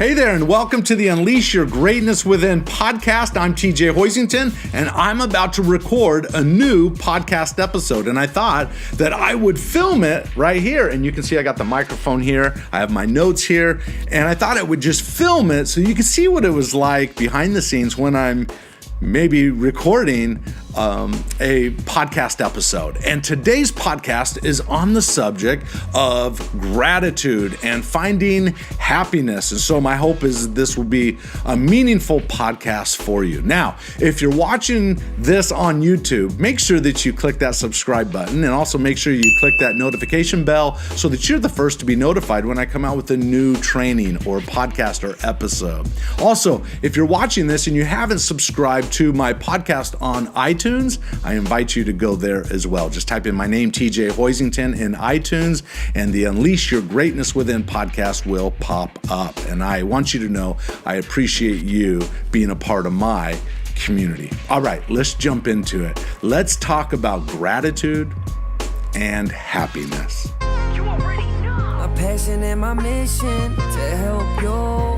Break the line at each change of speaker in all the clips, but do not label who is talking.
Hey there, and welcome to the Unleash Your Greatness Within podcast. I'm TJ Hoisington, and I'm about to record a new podcast episode. And I thought that I would film it right here. And you can see I got the microphone here. I have my notes here. And I thought I would just film it so you can see what it was like behind the scenes when I'm maybe recording a podcast episode. And today's podcast is on the subject of gratitude and finding happiness. And so my hope is this will be a meaningful podcast for you. Now, if you're watching this on YouTube, make sure that you click that subscribe button, and also make sure you click that notification bell so that you're the first to be notified when I come out with a new training or podcast or episode. Also, if you're watching this and you haven't subscribed to my podcast on iTunes, I invite you to go there as well. Just type in my name, TJ Hoisington, in iTunes, and the Unleash Your Greatness Within podcast will pop up. And I want you to know I appreciate you being a part of my community. All right, let's jump into it. Let's talk about gratitude and happiness.
My passion and my mission to help you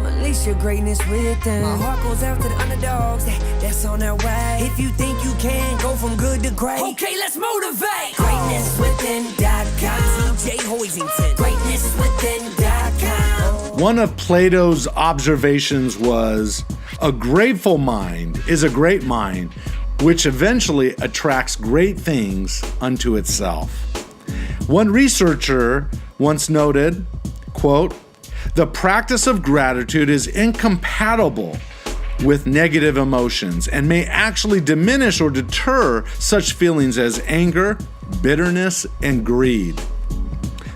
unleash your greatness within. My heart goes out to the underdogs that's on their way. If you think you can go from good to great, okay, let's motivate. GreatnessWithin.com. TJ Hoisington. GreatnessWithin.com.
One of Plato's observations was, a grateful mind is a great mind, which eventually attracts great things unto itself. One researcher once noted, quote, "The practice of gratitude is incompatible with negative emotions and may actually diminish or deter such feelings as anger, bitterness, and greed."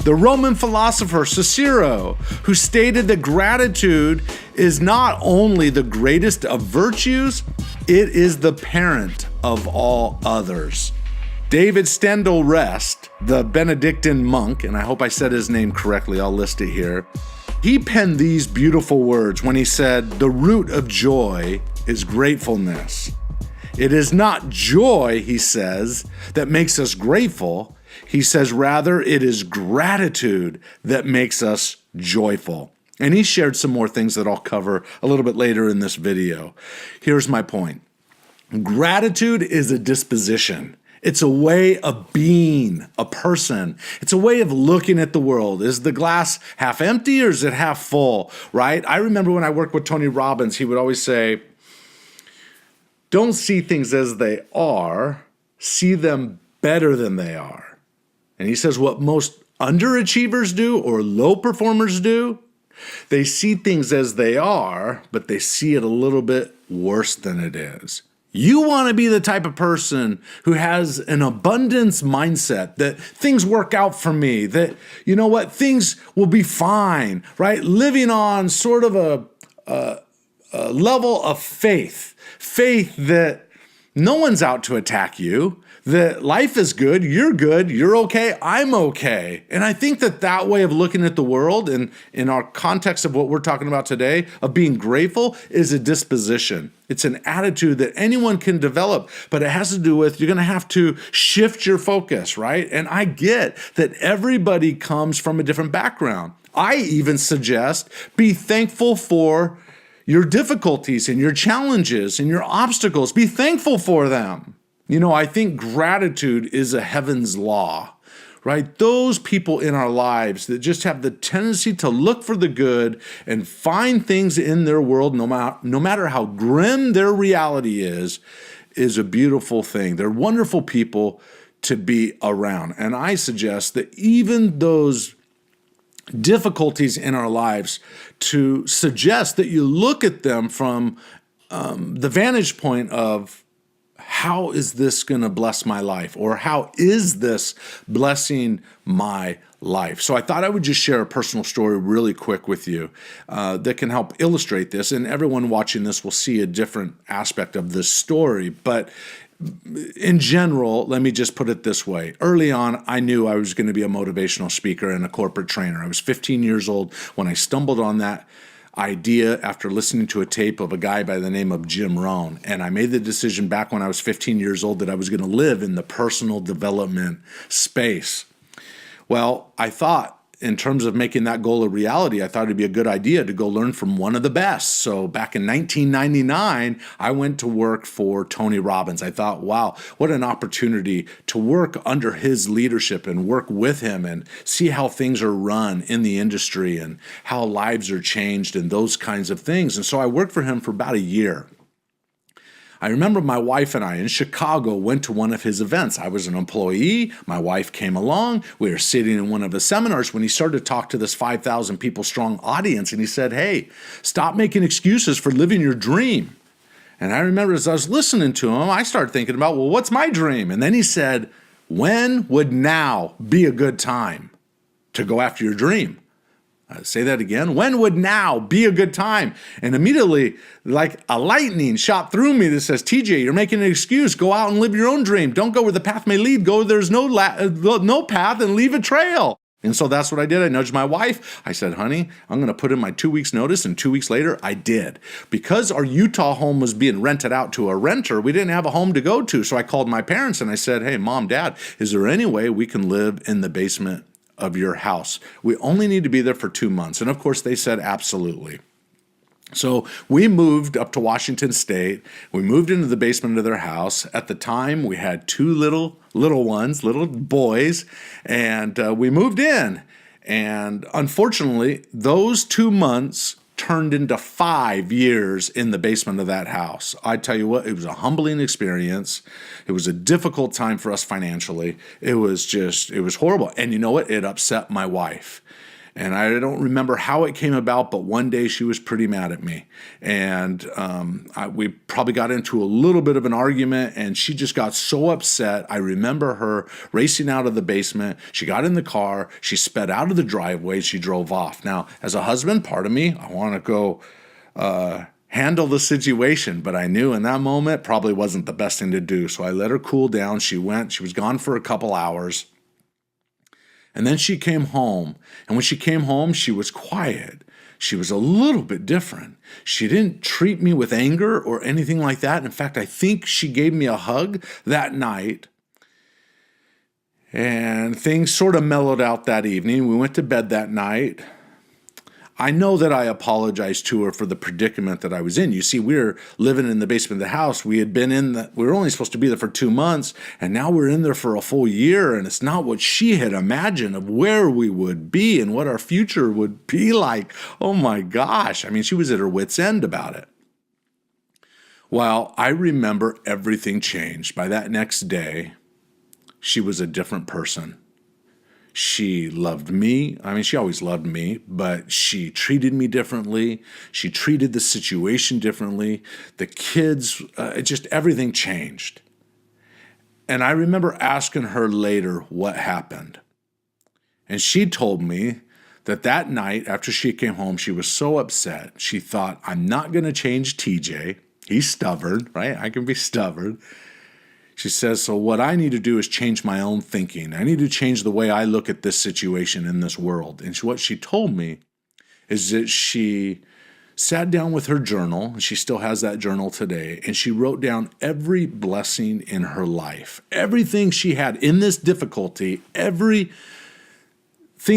The Roman philosopher Cicero, who stated that gratitude is not only the greatest of virtues, it is the parent of all others. David Stendhal Rest, the Benedictine monk, and I hope I said his name correctly, I'll list it here. He penned these beautiful words when he said, "The root of joy is gratefulness. It is not joy," he says, "that makes us grateful." He says, rather, it is gratitude that makes us joyful. And he shared some more things that I'll cover a little bit later in this video. Here's my point. Gratitude is a disposition. It's a way of being a person. It's a way of looking at the world. Is the glass half empty or is it half full, right? I remember when I worked with Tony Robbins, he would always say, don't see things as they are, see them better than they are. And he says what most underachievers do or low performers do, they see things as they are, but they see it a little bit worse than it is. You want to be the type of person who has an abundance mindset, that things work out for me, that, you know what, things will be fine, right? Living on sort of a level of faith that no one's out to attack you, that life is good, you're okay, I'm okay. And I think that way of looking at the world and in our context of what we're talking about today, of being grateful, is a disposition. It's an attitude that anyone can develop, but it has to do with, you're going to have to shift your focus, right? And I get that everybody comes from a different background. I even suggest be thankful for your difficulties and your challenges and your obstacles. Be thankful for them. You know, I think gratitude is a heaven's law, right? Those people in our lives that just have the tendency to look for the good and find things in their world, no matter how grim their reality is a beautiful thing. They're wonderful people to be around. And I suggest that even those difficulties in our lives, to suggest that you look at them from the vantage point of, how is this going to bless my life? Or how is this blessing my life? So I thought I would just share a personal story really quick with you that can help illustrate this. And everyone watching this will see a different aspect of this story. But in general, let me just put it this way. Early on, I knew I was going to be a motivational speaker and a corporate trainer. I was 15 years old when I stumbled on that idea after listening to a tape of a guy by the name of Jim Rohn. And I made the decision back when I was 15 years old that I was going to live in the personal development space. Well, I thought in terms of making that goal a reality, I thought it'd be a good idea to go learn from one of the best. So back in 1999, I went to work for Tony Robbins. I thought, wow, what an opportunity to work under his leadership and work with him and see how things are run in the industry and how lives are changed and those kinds of things. And so I worked for him for about a year. I remember my wife and I in Chicago went to one of his events. I was an employee. My wife came along. We were sitting in one of his seminars when he started to talk to this 5,000 people strong audience. And he said, hey, stop making excuses for living your dream. And I remember as I was listening to him, I started thinking about, well, what's my dream? And then he said, when would now be a good time to go after your dream? Say that again. When would now be a good time? And immediately, like a lightning shot through me that says, TJ, you're making an excuse. Go out and live your own dream. Don't go where the path may lead. Go where there's no path and leave a trail. And so that's what I did. I nudged my wife. I said, honey, I'm going to put in my 2 weeks notice. And 2 weeks later, I did. Because our Utah home was being rented out to a renter, we didn't have a home to go to. So I called my parents and I said, hey, Mom, Dad, is there any way we can live in the basement of your house? We only need to be there for 2 months. And of course, they said absolutely. So we moved up to Washington State. We moved into the basement of their house. At the time, we had two little boys, and we moved in. And unfortunately, those 2 months turned into 5 years in the basement of that house. I tell you what, it was a humbling experience. It was a difficult time for us financially. It was horrible. And you know what? It upset my wife. And I don't remember how it came about, but one day she was pretty mad at me. And we probably got into a little bit of an argument, and she just got so upset. I remember her racing out of the basement. She got in the car. She sped out of the driveway. She drove off. Now, as a husband, part of me, I want to go handle the situation, but I knew in that moment probably wasn't the best thing to do. So I let her cool down. She was gone for a couple hours. And then she came home. And when she came home, she was quiet. She was a little bit different. She didn't treat me with anger or anything like that. In fact, I think she gave me a hug that night. And things sort of mellowed out that evening. We went to bed that night. I know that I apologized to her for the predicament that I was in. You see, we were living in the basement of the house. We were only supposed to be there for 2 months, and now we're in there for a full year, and it's not what she had imagined of where we would be and what our future would be like. Oh my gosh. I mean, she was at her wit's end about it. Well, I remember everything changed. By that next day, she was a different person. She loved me. I mean, she always loved me, but she treated me differently. She treated the situation differently. The kids, just everything changed. And I remember asking her later what happened. And she told me that night after she came home, she was so upset. She thought, I'm not going to change TJ. He's stubborn, right? I can be stubborn. She says, so what I need to do is change my own thinking. I need to change the way I look at this situation in this world. And what she told me is that she sat down with her journal, and she still has that journal today, and she wrote down every blessing in her life, everything she had in this difficulty, everything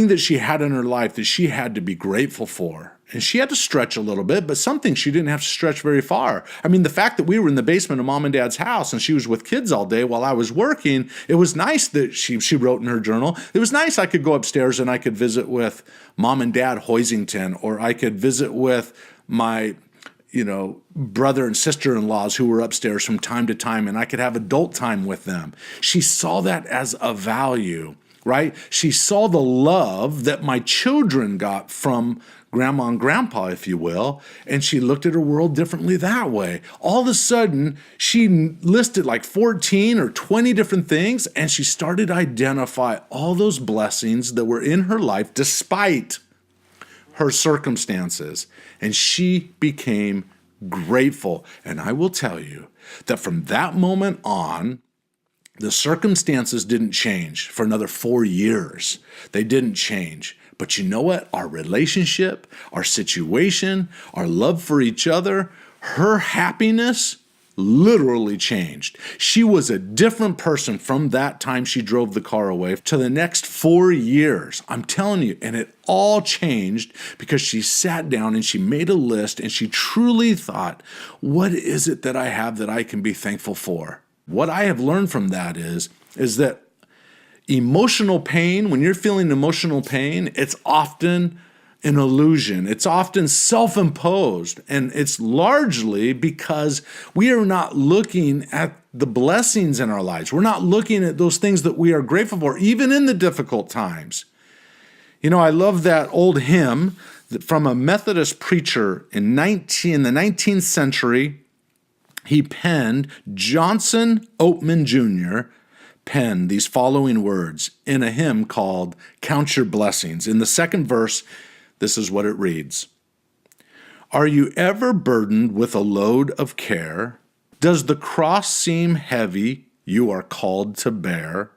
that she had in her life that she had to be grateful for. And she had to stretch a little bit, but something she didn't have to stretch very far. I mean, the fact that we were in the basement of Mom and Dad's house and she was with kids all day while I was working, it was nice that she wrote in her journal. It was nice I could go upstairs and I could visit with Mom and Dad Hoisington, or I could visit with my brother and sister-in-laws who were upstairs from time to time, and I could have adult time with them. She saw that as a value, right? She saw the love that my children got from grandma and grandpa, if you will, and she looked at her world differently that way. All of a sudden, she listed like 14 or 20 different things, and she started to identify all those blessings that were in her life despite her circumstances, and she became grateful. And I will tell you that from that moment on, the circumstances didn't change for another 4 years. They didn't change. But you know what? Our relationship, our situation, our love for each other, her happiness literally changed. She was a different person from that time she drove the car away to the next 4 years. I'm telling you, and it all changed because she sat down and she made a list and she truly thought, what is it that I have that I can be thankful for? What I have learned from that is that emotional pain, when you're feeling emotional pain, it's often an illusion. It's often self-imposed, and it's largely because we are not looking at the blessings in our lives. We're not looking at those things that we are grateful for, even in the difficult times. You know, I love that old hymn from a Methodist preacher in the 19th century. He penned, Johnson Oatman Jr., penned these following words in a hymn called Count Your Blessings. In the second verse, this is what it reads. Are you ever burdened with a load of care? Does the cross seem heavy you are called to bear?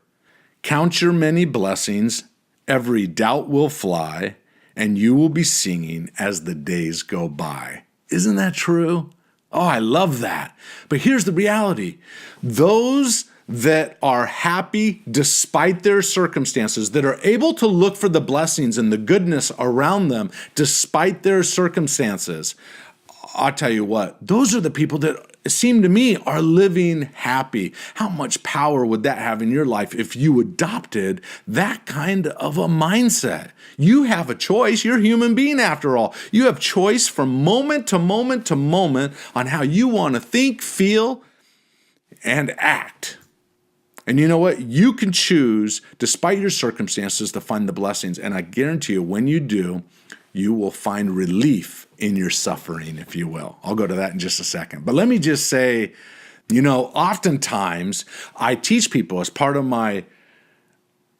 Count your many blessings, every doubt will fly, and you will be singing as the days go by. Isn't that true? Oh, I love that. But here's the reality. Those that are happy despite their circumstances, that are able to look for the blessings and the goodness around them despite their circumstances, I'll tell you what, those are the people that seem to me are living happy. How much power would that have in your life if you adopted that kind of a mindset? You have a choice. You're a human being after all. You have choice from moment to moment to moment on how you want to think, feel, and act. And you know what? You can choose, despite your circumstances, to find the blessings. And I guarantee you, when you do, you will find relief in your suffering, if you will. I'll go to that in just a second. But let me just say, you know, oftentimes I teach people as part of my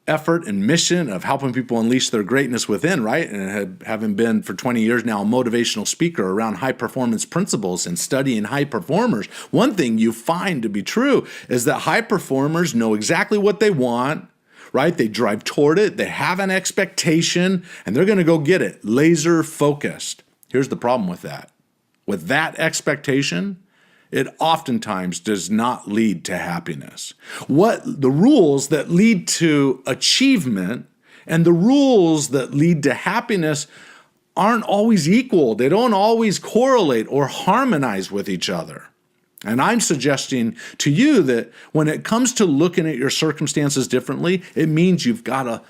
effort and mission of helping people unleash their greatness within, right? And having been for 20 years now a motivational speaker around high performance principles and studying high performers, one thing you find to be true is that high performers know exactly what they want, right? They drive toward it, they have an expectation, and they're going to go get it, laser focused. Here's the problem with that. With that expectation, it oftentimes does not lead to happiness. What the rules that lead to achievement and the rules that lead to happiness aren't always equal. They don't always correlate or harmonize with each other. And I'm suggesting to you that when it comes to looking at your circumstances differently, it means you've got to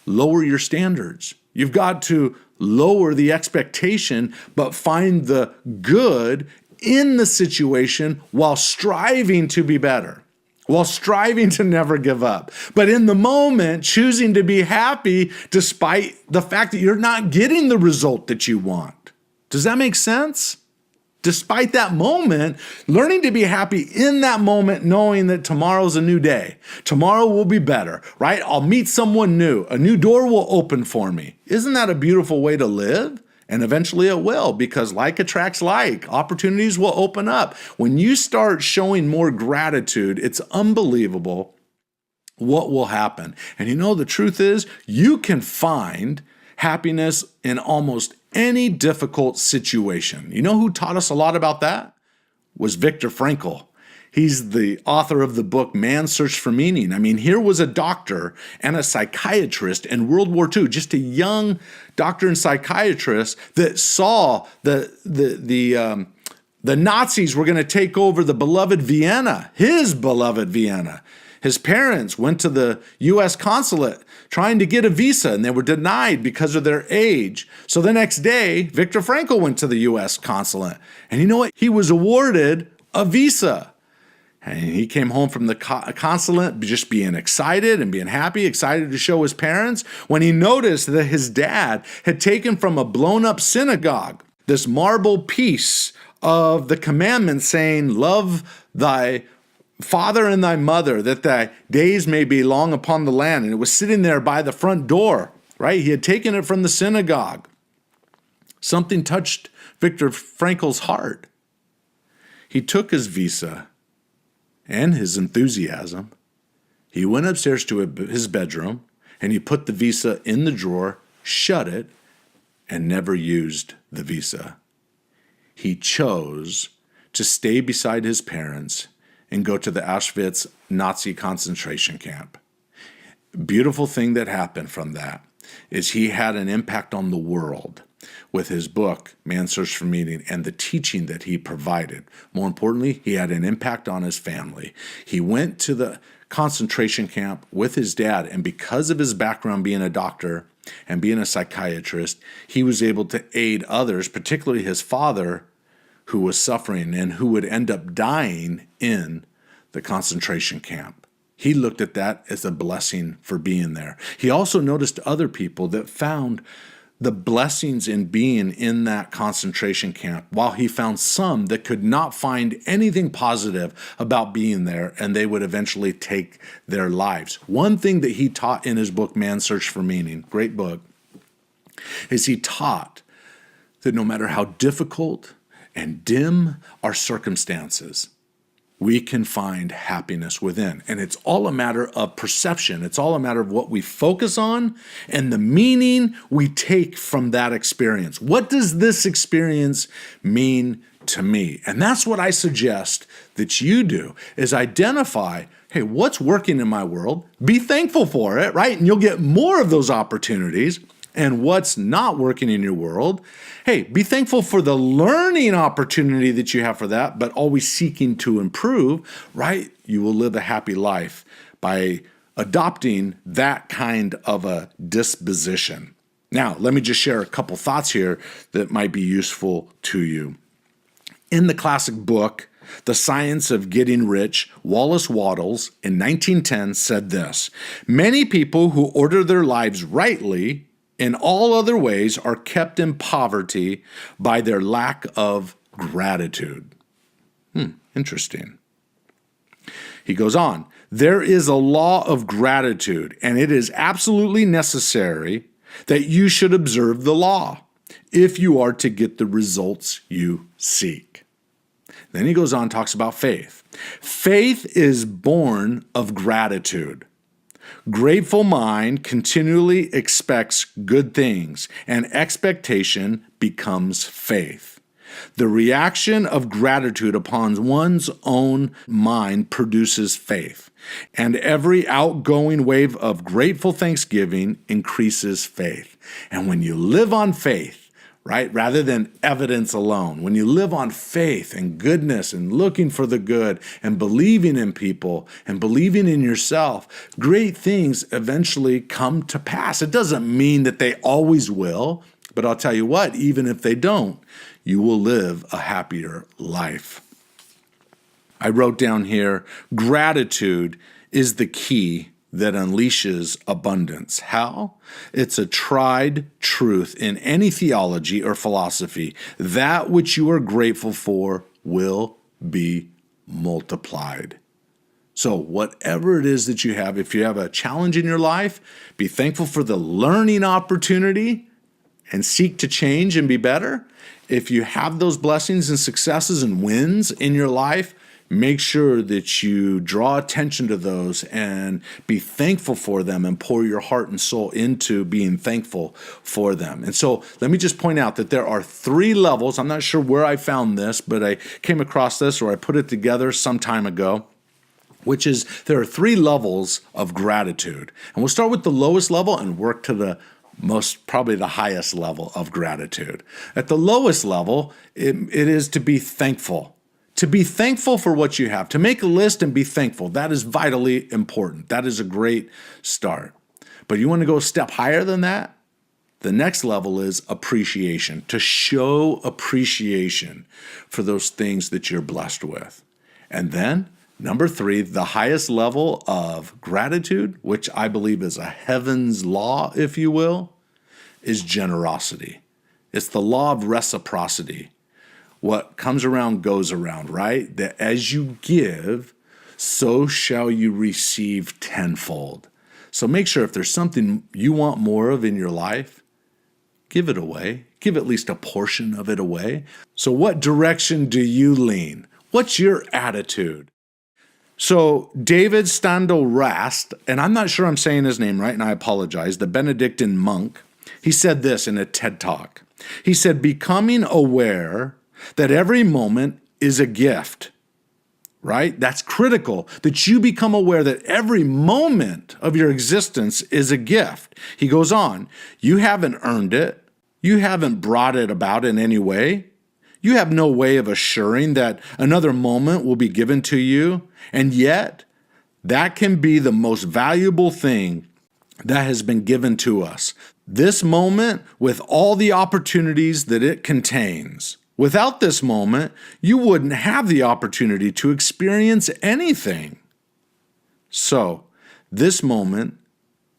lower your standards. You've got to lower the expectation, but find the good in the situation while striving to be better, while striving to never give up. But in the moment, choosing to be happy despite the fact that you're not getting the result that you want. Does that make sense? Despite that moment, learning to be happy in that moment, knowing that tomorrow's a new day. Tomorrow will be better, right? I'll meet someone new. A new door will open for me. Isn't that a beautiful way to live? And eventually it will, because like attracts like. Opportunities will open up. When you start showing more gratitude, it's unbelievable what will happen. And you know, the truth is, you can find happiness in almost any difficult situation. You know who taught us a lot about that? Was Viktor Frankl. He's the author of the book, Man's Search for Meaning. I mean, here was a doctor and a psychiatrist in World War II, just a young doctor and psychiatrist that saw the Nazis were going to take over the beloved Vienna, his beloved Vienna. His parents went to the U.S. consulate trying to get a visa, and they were denied because of their age. So the next day, Viktor Frankl went to the U.S. consulate. And you know what? He was awarded a visa. And he came home from the consulate just being excited and being happy, excited to show his parents, when he noticed that his dad had taken from a blown-up synagogue this marble piece of the commandment saying, love thy father and thy mother, that thy days may be long upon the land. And it was sitting there by the front door, right? He had taken it from the synagogue. Something touched Viktor Frankl's heart. He took his visa and his enthusiasm. He went upstairs to his bedroom and he put the visa in the drawer, shut it, and never used the visa. He chose to stay beside his parents and go to the Auschwitz Nazi concentration camp. Beautiful thing that happened from that is he had an impact on the world with his book, Man's Search for Meaning, and the teaching that he provided. More importantly, he had an impact on his family. He went to the concentration camp with his dad, and because of his background being a doctor and being a psychiatrist, he was able to aid others, particularly his father, who was suffering and who would end up dying in the concentration camp. He looked at that as a blessing for being there. He also noticed other people that found the blessings in being in that concentration camp, while he found some that could not find anything positive about being there, and they would eventually take their lives. One thing that he taught in his book, Man's Search for Meaning, great book, is he taught that no matter how difficult and dim our circumstances, we can find happiness within. And it's all a matter of perception. It's all a matter of what we focus on and the meaning we take from that experience. What does this experience mean to me? And that's what I suggest that you do, is identify, hey, what's working in my world? Be thankful for it, right? And you'll get more of those opportunities. And what's not working in your world, hey, be thankful for the learning opportunity that you have for that, but always seeking to improve, right? You will live a happy life by adopting that kind of a disposition. Now, let me just share a couple thoughts here that might be useful to you. In the classic book, The Science of Getting Rich, Wallace Wattles in 1910 said this: "Many people who order their lives rightly in all other ways are kept in poverty by their lack of gratitude." Interesting. He goes on, "There is a law of gratitude, and it is absolutely necessary that you should observe the law if you are to get the results you seek." Then he goes on, talks about faith. "Faith is born of gratitude. Grateful mind continually expects good things, and expectation becomes faith. The reaction of gratitude upon one's own mind produces faith, and every outgoing wave of grateful thanksgiving increases faith." And when you live on faith, right, rather than evidence alone, when you live on faith and goodness and looking for the good and believing in people and believing in yourself, great things eventually come to pass. It doesn't mean that they always will, but I'll tell you what, even if they don't, you will live a happier life. I wrote down here, gratitude is the key that unleashes abundance. How? It's a tried truth in any theology or philosophy. That which you are grateful for will be multiplied. So whatever it is that you have, if you have a challenge in your life, be thankful for the learning opportunity and seek to change and be better. If you have those blessings and successes and wins in your life, make sure that you draw attention to those and be thankful for them and pour your heart and soul into being thankful for them. And so let me just point out that there are 3 levels. I'm not sure where I found this, but I came across this or I put it together some time ago, which is there are 3 levels of gratitude. And we'll start with the lowest level and work to the probably the highest level of gratitude. At the lowest level, it is to be thankful. To be thankful for what you have, to make a list and be thankful, that is vitally important. That is a great start. But you want to go a step higher than that? The next level is appreciation, to show appreciation for those things that you're blessed with. And then, number 3, the highest level of gratitude, which I believe is a heaven's law, if you will, is generosity. It's the law of reciprocity. What comes around goes around, right? That as you give, so shall you receive tenfold. So make sure if there's something you want more of in your life, give it away. Give at least a portion of it away. So what direction do you lean? What's your attitude? So David Standel-Rast, and I'm not sure I'm saying his name right, and I apologize, the Benedictine monk, he said this in a TED Talk. He said, becoming aware that every moment is a gift, right? That's critical, that you become aware that every moment of your existence is a gift. He goes on, you haven't earned it. You haven't brought it about in any way. You have no way of assuring that another moment will be given to you. And yet, that can be the most valuable thing that has been given to us. This moment with all the opportunities that it contains. Without this moment, you wouldn't have the opportunity to experience anything. So, this moment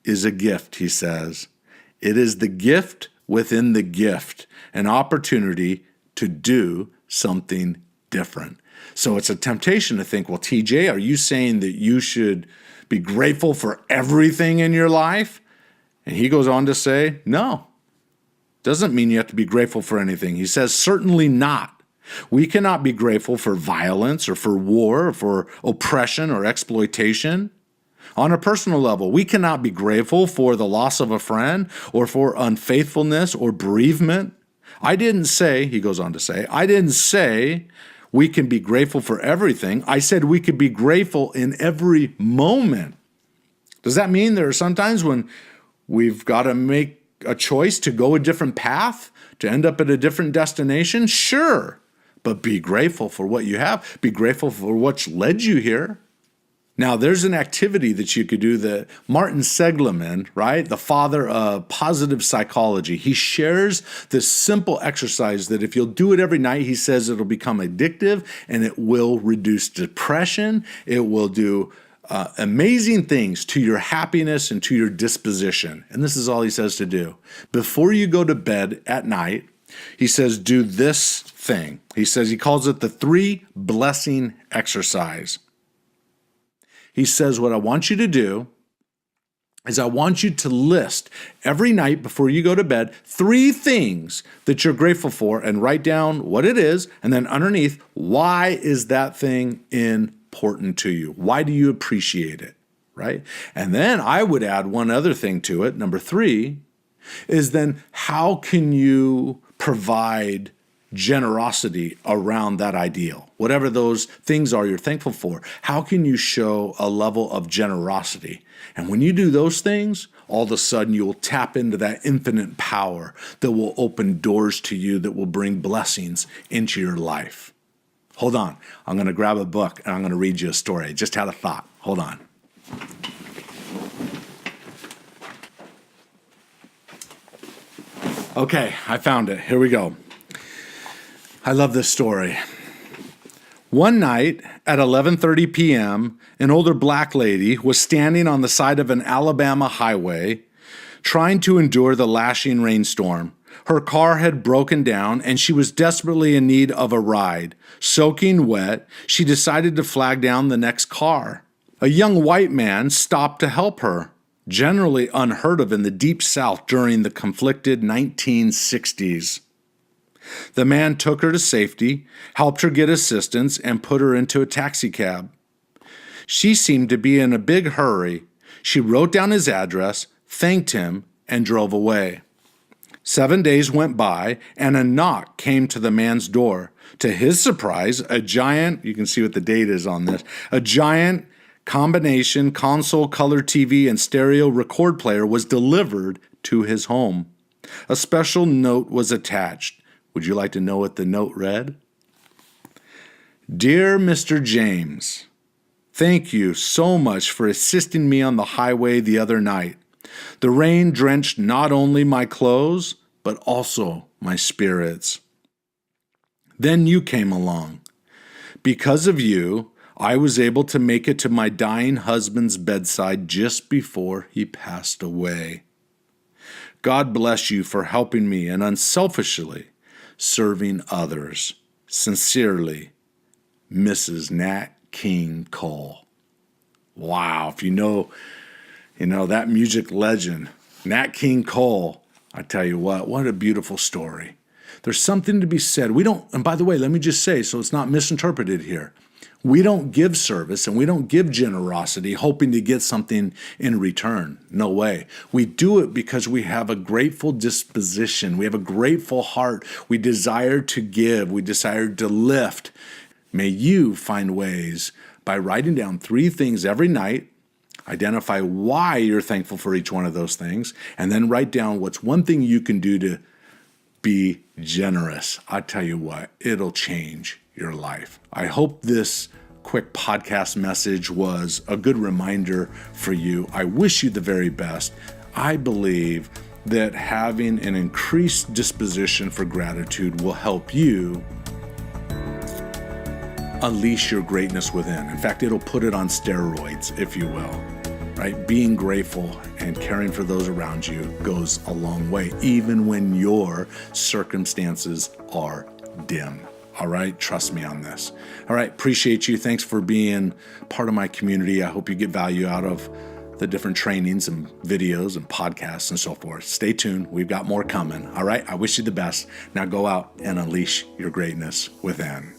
is a gift, he says. It is the gift within the gift, an opportunity to do something different. So it's a temptation to think, well, TJ, are you saying that you should be grateful for everything in your life? And he goes on to say, no. Doesn't mean you have to be grateful for anything. He says, certainly not. We cannot be grateful for violence or for war or for oppression or exploitation. On a personal level, we cannot be grateful for the loss of a friend or for unfaithfulness or bereavement. I didn't say, he goes on to say, I didn't say we can be grateful for everything. I said we could be grateful in every moment. Does that mean there are some times when we've got to make a choice to go a different path, to end up at a different destination? Sure, but be grateful for what you have. Be grateful for what's led you here. Now, there's an activity that you could do that Martin Seligman, right, the father of positive psychology, he shares this simple exercise that if you'll do it every night, he says it'll become addictive and it will reduce depression. It will do amazing things to your happiness and to your disposition. And this is all he says to do. Before you go to bed at night, he says, do this thing. He says, he calls it the 3 blessing exercise. He says, what I want you to do is I want you to list every night before you go to bed 3 things that you're grateful for and write down what it is. And then underneath, why is that thing important to you? Why do you appreciate it, right? And then I would add one other thing to it. Number 3 is then how can you provide generosity around that ideal? Whatever those things are you're thankful for, how can you show a level of generosity? And when you do those things, all of a sudden you'll tap into that infinite power that will open doors to you that will bring blessings into your life. Hold on. I'm going to grab a book and I'm going to read you a story. I just had a thought. Hold on. Okay, I found it. Here we go. I love this story. One night at 11:30 p.m., an older black lady was standing on the side of an Alabama highway trying to endure the lashing rainstorm. Her car had broken down and she was desperately in need of a ride. Soaking wet, she decided to flag down the next car. A young white man stopped to help her, generally unheard of in the Deep South during the conflicted 1960s. The man took her to safety, helped her get assistance, and put her into a taxicab. She seemed to be in a big hurry. She wrote down his address, thanked him, and drove away. 7 days went by, and a knock came to the man's door. To his surprise, a giant, you can see what the date is on this, a giant combination console, color TV, and stereo record player was delivered to his home. A special note was attached. Would you like to know what the note read? Dear Mr. James, thank you so much for assisting me on the highway the other night. The rain drenched not only my clothes, but also my spirits. Then you came along. Because of you, I was able to make it to my dying husband's bedside just before he passed away. God bless you for helping me and unselfishly serving others. Sincerely, Mrs. Nat King Cole. Wow, if you know that music legend, Nat King Cole, I tell you what a beautiful story. There's something to be said. And by the way, let me just say, so it's not misinterpreted here, we don't give service and we don't give generosity hoping to get something in return. No way. We do it because we have a grateful disposition. We have a grateful heart. We desire to give. We desire to lift. May you find ways by writing down 3 things every night, identify why you're thankful for each one of those things, and then write down what's one thing you can do to be generous. I tell you what, it'll change your life. I hope this quick podcast message was a good reminder for you. I wish you the very best. I believe that having an increased disposition for gratitude will help you unleash your greatness within. In fact, it'll put it on steroids, if you will, right? Being grateful and caring for those around you goes a long way, even when your circumstances are dim. All right? Trust me on this. All right. Appreciate you. Thanks for being part of my community. I hope you get value out of the different trainings and videos and podcasts and so forth. Stay tuned. We've got more coming. All right? I wish you the best. Now go out and unleash your greatness within.